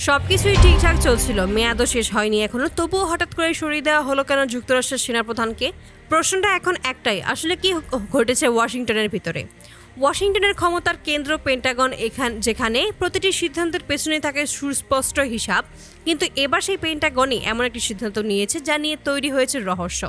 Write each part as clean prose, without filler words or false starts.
সবকিছুই ঠিকঠাক চলছিল, মেয়াদও শেষ হয়নি এখনো, তবুও হঠাৎ করে সরিয়ে দেওয়া হলো কেন যুক্তরাষ্ট্রের সেনাপ্রধানকে? প্রশ্নটা এখন একটাই, আসলে কি ঘটেছে ওয়াশিংটনের ভিতরে? ওয়াশিংটনের ক্ষমতার কেন্দ্র পেন্টাগন, যেখানে প্রতিটি সিদ্ধান্তের পেছনে থাকে সুস্পষ্ট হিসাব, কিন্তু এবার সেই পেন্টাগনই এমন একটি সিদ্ধান্ত নিয়েছে যা নিয়ে তৈরি হয়েছে রহস্য।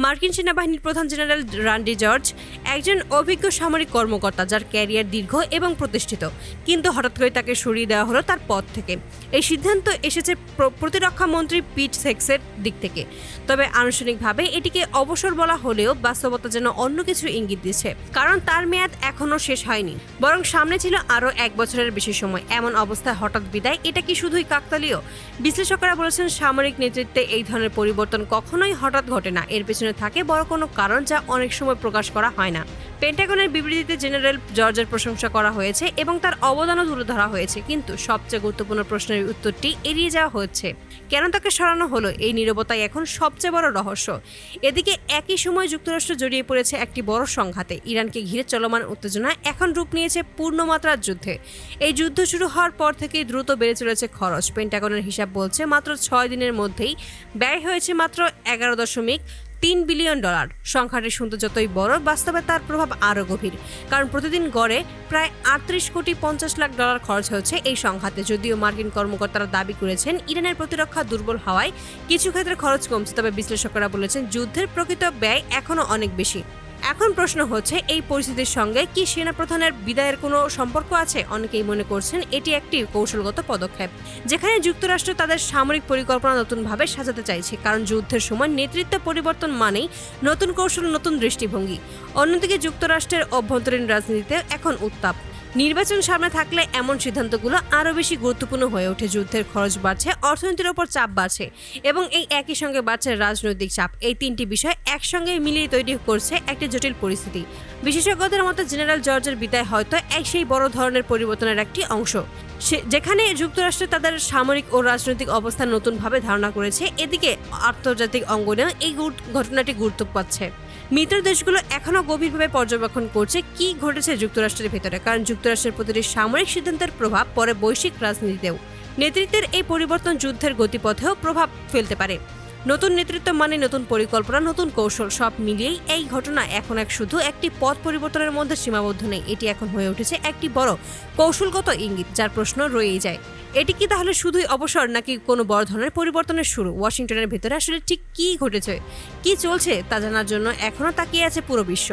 মার্কিন সেনাবাহিনীর প্রধান জেনারেল রান্ডি জর্জ একজন অভিজ্ঞ সামরিক কর্মকর্তা, যার ক্যারিয়ার দীর্ঘ এবং প্রতিষ্ঠিত, কিন্তু হঠাৎ করে তাকে সরিয়ে দেওয়া হলো তার পদ থেকে। এই সিদ্ধান্ত এসেছে প্রতিরক্ষা মন্ত্রী পিট হেগসের দিক থেকে, তবে আনুষ্ঠানিকভাবে এটিকে অবসর বলা হলেও বাস্তবতা যেন অন্য কিছু ইঙ্গিত দিচ্ছে, কারণ তার মেয়াদ এখনও শেষ হয়নি, বরং সামনে ছিল আরও 1 বছরের বেশি সময়। এমন অবস্থায় হঠাৎ বিদায়, এটা কি শুধুই কাকতালীয়? বিশ্লেষকরা বলেছেন, সামরিক নেতৃত্বে এই ধরনের পরিবর্তন কখনোই হঠাৎ ঘটে না, এর পেছনে থাকে বড় কোনো কারণ যা অনেক সময় প্রকাশ করা হয় না। পেন্টাগনের বিবৃতিতে জেনারেল জর্জের প্রশংসা করা হয়েছে এবং তার অবদানও তুলে ধরা হয়েছে, কিন্তু সবচেয়ে গুরুত্বপূর্ণ প্রশ্নের উত্তরটি এড়িয়ে যাওয়া হচ্ছে। কেন তাকে সরানো হলো? এই নীরবতাই এখন সবচেয়ে বড় রহস্য। এদিকে একই সময় যুক্তরাষ্ট্র জড়িয়ে পড়েছে একটি বড় সংঘাতে। ইরানকে ঘিরে চলমান উত্তেজনা এখন রূপ নিয়েছে পূর্ণমাত্রার যুদ্ধে। এই যুদ্ধ শুরু হওয়ার পর থেকেই দ্রুত বেড়ে চলেছে খরচ। পেন্টাগনের হিসাব বলছে মাত্র 6 দিনের মধ্যেই ব্যয় হয়েছে মাত্র $11.3 বিলিয়ন। সংখ্যাটি শুনতে যতই বড়, বাস্তবে তার প্রভাব আরও গভীর, কারণ প্রতিদিন গড়ে প্রায় $38.50 কোটি খরচ হচ্ছে এই সংখ্যাতে। যদিও মার্কিন কর্মকর্তারা দাবি করেছেন ইরানের প্রতিরক্ষা দুর্বল হওয়ায় কিছু ক্ষেত্রে খরচ কমছে, তবে বিশ্লেষকরা বলেছেন যুদ্ধের প্রকৃত ব্যয় এখনও অনেক বেশি। এখন প্রশ্ন হচ্ছে, এই পরিস্থিতির সঙ্গে কি সেনাপ্রধানের বিদায়ের কোনো সম্পর্ক আছে? অনেকেই মনে করছেন এটি একটি কৌশলগত পদক্ষেপ, যেখানে যুক্তরাষ্ট্র তাদের সামরিক পরিকল্পনা নতুনভাবে সাজাতে চাইছে, কারণ যুদ্ধের সময় নেতৃত্ব পরিবর্তন মানেই নতুন কৌশল, নতুন দৃষ্টিভঙ্গি। অন্যদিকে যুক্তরাষ্ট্রের অভ্যন্তরীণ রাজনীতিতে এখন উত্তাপ। নির্বাচন সামনে থাকলে এমন সিদ্ধান্তগুলো আরও বেশি গুরুত্বপূর্ণ হয়ে ওঠে। যুদ্ধের খরচ বাড়ছে, অর্থনীতির ওপর চাপ বাড়ছে এবং এই একই সঙ্গে বাড়ছে রাজনৈতিক চাপ। এই 3টি বিষয় একসঙ্গে মিলিয়ে তৈরি করছে একটি জটিল পরিস্থিতি। বিশেষজ্ঞদের মতে জেনারেল জর্জের বিদায় হয়তো সেই বড় ধরনের পরিবর্তনের একটি অংশ, যেখানে যুক্তরাষ্ট্র তাদের সামরিক ও রাজনৈতিক অবস্থান নতুনভাবে ধারণা করেছে। এদিকে আন্তর্জাতিক অঙ্গনেও এই ঘটনাটি গুরুত্ব পাচ্ছে। মিত্র দেশগুলো এখনও গভীরভাবে পর্যবেক্ষণ করছে কি ঘটেছে যুক্তরাষ্ট্রের ভেতরে, কারণ যুক্তরাষ্ট্রের প্রতিটি সামরিক সিদ্ধান্তের প্রভাব পড়ে বৈশ্বিক রাজনীতিতেও। নেতৃত্বের এই পরিবর্তন যুদ্ধের গতিপথেও প্রভাব ফেলতে পারে। নতুন নেতৃত্ব মানে নতুন পরিকল্পনা, নতুন কৌশল, সব মিলিয়েই এই ঘটনা এখন শুধু একটি পথ পরিবর্তনের মধ্যে সীমাবদ্ধ নেই, এটি এখন হয়ে উঠেছে একটি বড় কৌশলগত ইঙ্গিত, যার প্রশ্ন রয়েই যায়, এটি কি তাহলে শুধুই অবসর নাকি কোনো বড় ধরনের পরিবর্তনের শুরু? ওয়াশিংটনের ভেতরে আসলে ঠিক কী ঘটেছে, কি চলছে তা জানার জন্য এখনও তাকিয়ে আছে পুরো বিশ্ব।